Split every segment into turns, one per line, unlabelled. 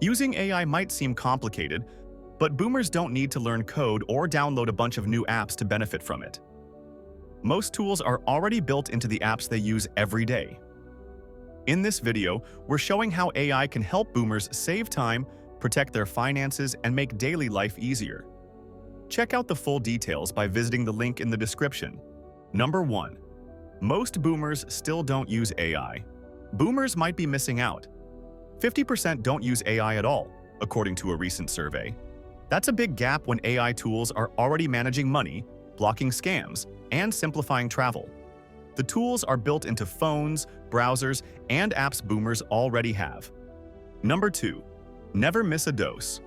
Using AI might seem complicated, but boomers don't need to learn code or download a bunch of new apps to benefit from it. Most tools are already built into the apps they use every day. In this video, we're showing how AI can help boomers save time, protect their finances, and make daily life easier. Check out the full details by visiting the link in the description. Number 1. Most boomers still don't use AI. Boomers might be missing out. 50% don't use AI at all, according to a recent survey. That's a big gap when AI tools are already managing money, blocking scams, and simplifying travel. The tools are built into phones, browsers, and apps boomers already have. Number 2. Never miss a dose.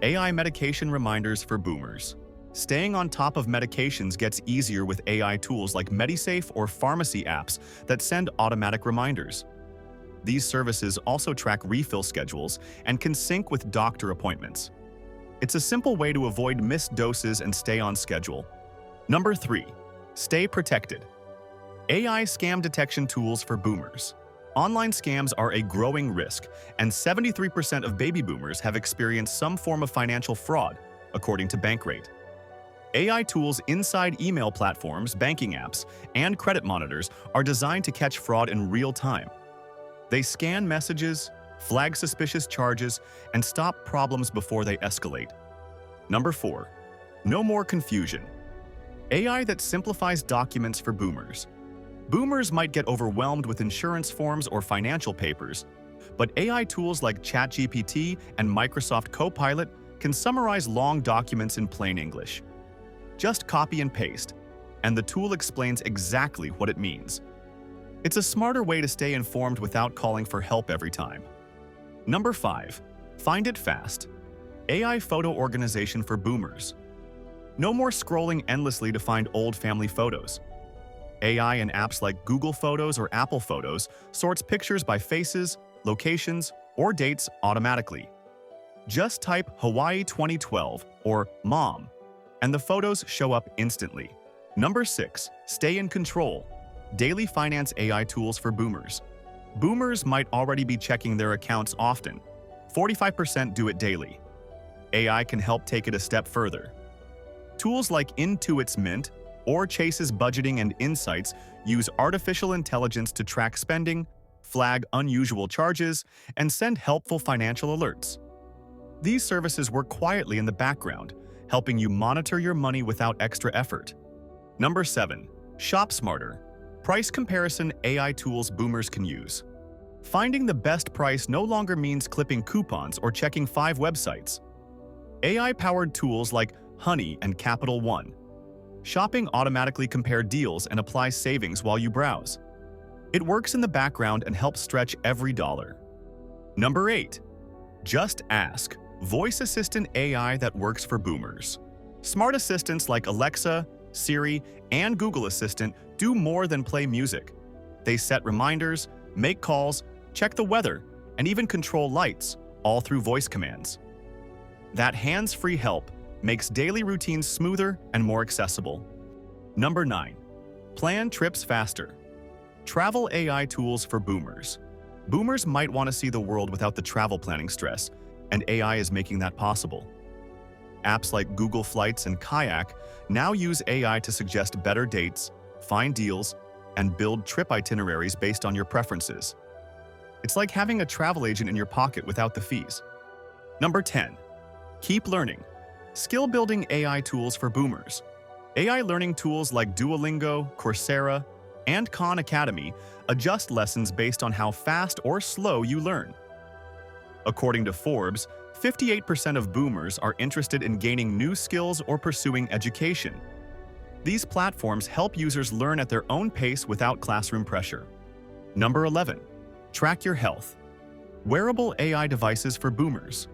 AI medication reminders for boomers. Staying on top of medications gets easier with AI tools like MediSafe or pharmacy apps that send automatic reminders. These services also track refill schedules and can sync with doctor appointments. It's a simple way to avoid missed doses and stay on schedule. Number 3. Stay protected. AI scam detection tools for boomers. Online scams are a growing risk, and 73% of baby boomers have experienced some form of financial fraud, according to Bankrate. AI tools inside email platforms, banking apps, and credit monitors are designed to catch fraud in real time. They scan messages, flag suspicious charges, and stop problems before they escalate. Number 4. No more confusion. AI that simplifies documents for boomers. Boomers might get overwhelmed with insurance forms or financial papers, but AI tools like ChatGPT and Microsoft Copilot can summarize long documents in plain English. Just copy and paste, and the tool explains exactly what it means. It's a smarter way to stay informed without calling for help every time. Number 5. Find it fast. AI photo organization for boomers. No more scrolling endlessly to find old family photos. AI and apps like Google Photos or Apple Photos sorts pictures by faces, locations, or dates automatically. Just type Hawaii 2012 or Mom, and the photos show up instantly. Number 6. Stay in control. Daily finance AI tools for boomers. Boomers might already be checking their accounts often. 45% do it daily. AI can help take it a step further. Tools like Intuit's Mint or Chase's Budgeting and Insights use artificial intelligence to track spending, flag unusual charges, and send helpful financial alerts. These services work quietly in the background, helping you monitor your money without extra effort. Number 7. Shop smarter. Price comparison AI tools boomers can use. Finding the best price no longer means clipping coupons or checking 5 websites. AI-powered tools like Honey and Capital One. Shopping automatically compare deals and apply savings while you browse. It works in the background and helps stretch every dollar. Number 8. Just Ask. Voice assistant AI that works for boomers. Smart assistants like Alexa, Siri, and Google Assistant do more than play music. They set reminders, make calls, check the weather, and even control lights, all through voice commands. That hands-free help makes daily routines smoother and more accessible. Number 9. Plan trips faster. Travel AI tools for boomers. Boomers might want to see the world without the travel planning stress, and AI is making that possible. Apps like Google Flights and Kayak now use AI to suggest better dates, find deals, and build trip itineraries based on your preferences. It's like having a travel agent in your pocket without the fees. Number 10. Keep learning. Skill-building AI tools for boomers. AI learning tools like Duolingo, Coursera, and Khan Academy adjust lessons based on how fast or slow you learn. According to Forbes, 58% of boomers are interested in gaining new skills or pursuing education. These platforms help users learn at their own pace without classroom pressure. Number 11. Track your health. Wearable AI devices for boomers.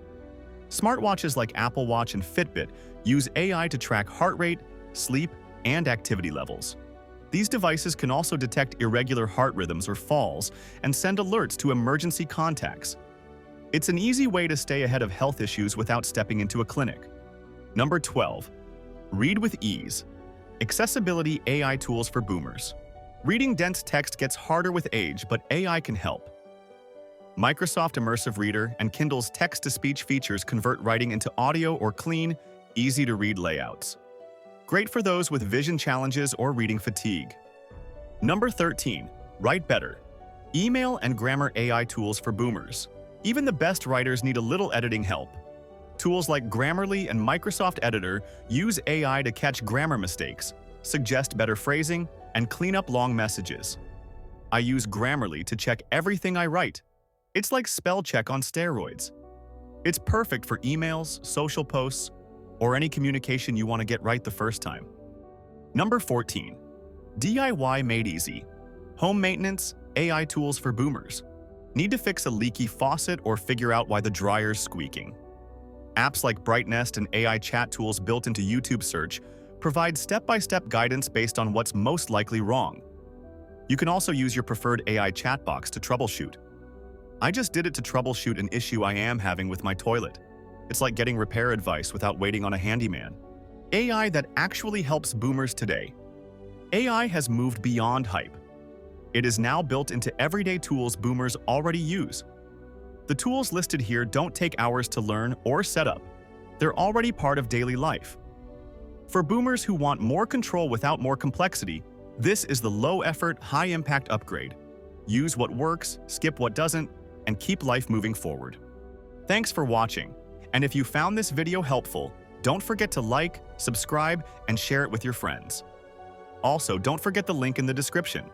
Smartwatches like Apple Watch and Fitbit use AI to track heart rate, sleep, and activity levels. These devices can also detect irregular heart rhythms or falls and send alerts to emergency contacts. It's an easy way to stay ahead of health issues without stepping into a clinic. Number 12. Read with ease. Accessibility AI tools for boomers. Reading dense text gets harder with age, but AI can help. Microsoft Immersive Reader and Kindle's text-to-speech features convert writing into audio or clean, easy-to-read layouts. Great for those with vision challenges or reading fatigue. Number 13. Write Better. Email and grammar AI tools for boomers. Even the best writers need a little editing help. Tools like Grammarly and Microsoft Editor use AI to catch grammar mistakes, suggest better phrasing, and clean up long messages. I use Grammarly to check everything I write. It's like spell check on steroids. It's perfect for emails, social posts, or any communication you want to get right the first time. Number 14. DIY Made Easy. Home maintenance, AI tools for boomers. Need to fix a leaky faucet or figure out why the dryer's squeaking? Apps like BrightNest and AI chat tools built into YouTube search provide step-by-step guidance based on what's most likely wrong. You can also use your preferred AI chat box to troubleshoot. I just did it to troubleshoot an issue I am having with my toilet. It's like getting repair advice without waiting on a handyman. AI that actually helps boomers today. AI has moved beyond hype. It is now built into everyday tools boomers already use. The tools listed here don't take hours to learn or set up. They're already part of daily life. For boomers who want more control without more complexity, this is the low-effort, high-impact upgrade. Use what works, skip what doesn't, and keep life moving forward. Thanks for watching, and if you found this video helpful, don't forget to like, subscribe, and share it with your friends. Also, don't forget the link in the description.